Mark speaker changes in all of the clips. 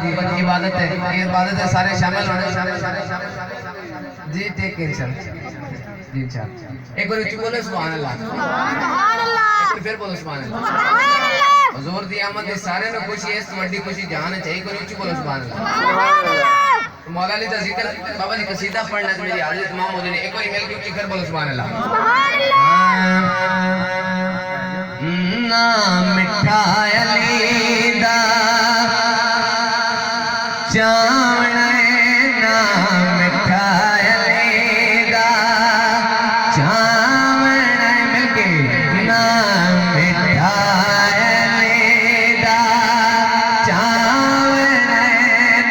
Speaker 1: इबादत है, इबादत है, सारे शामिल होने जी। टेक टेंशन जी इंशाअल्लाह। एक बार ऊंची बोलो सुभान अल्लाह, सुभान अल्लाह, फिर बोलो सुभान अल्लाह, सुभान अल्लाह। हुजूर दी आमद दे सारे ने खुशी है, इस बड़ी खुशी जहां है चाहिए। कोई ऊंची बोलो सुभान अल्लाह, सुभान अल्लाह। मौला अली दा जिक्र बाबा जी कसीदा पढ़ना मेरी हाजिर तमाम हो जाने। एक बार मिल के ऊंची कर बोलो सुभान अल्लाह, सुभान अल्लाह। ना मिठा अली दा चावण ना मिठा अली दा चावण मिलके ना मिठा अली दा चावण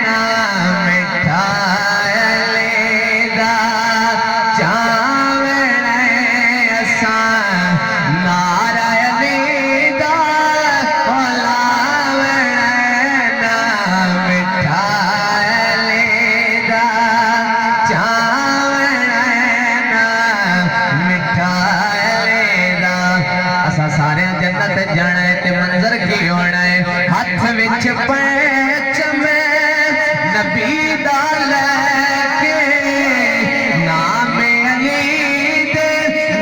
Speaker 1: ना मिठा अली दा चावण असां नारा अली दा भलावण ना मिठा अली दा चावण ना मिठा अली दा। असां सारे जन्नत जाना है ते मंजर की होना है। हथ विच पैच में नबी दा लेके नाम अली दे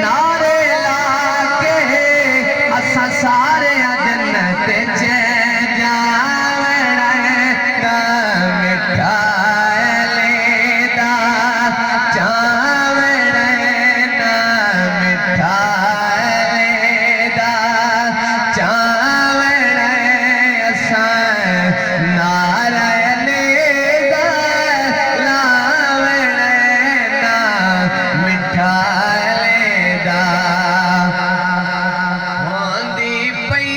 Speaker 1: नारे लाके असां सारे जन्नत च जावण ना मिठा अली दा चावण ना मिठा अली दा चावण असां नारा अली दा लावण ना मिठा अली दा। होंदी पई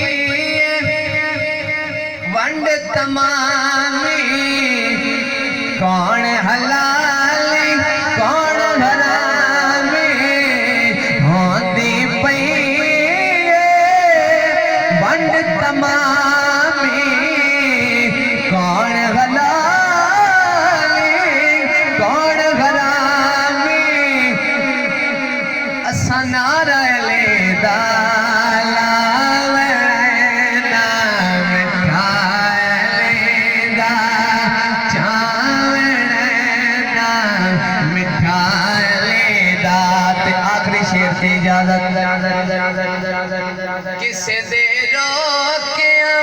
Speaker 1: वंड तमामी कौन हलाली कौन हरामी। होंदी पई वंड तमामी कौन हलाली कौन हरामी। असां नारा अली दा लावण ना मिठा अली दा चावण ना मिठा अली दा। ते आखिरी शेर की इजाजत किसे दे रोकिया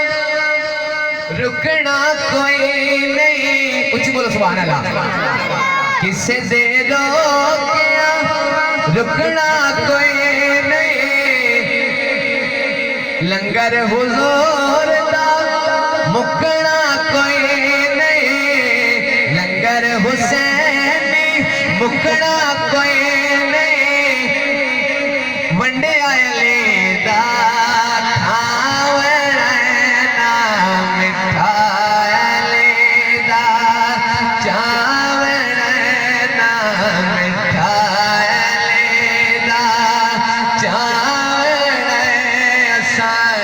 Speaker 1: रुकना कोई नहीं। ऊंची बोलो सुभान अल्लाह। किसे दे रोकिया रुकना कोई नहीं। लंगर हुजूर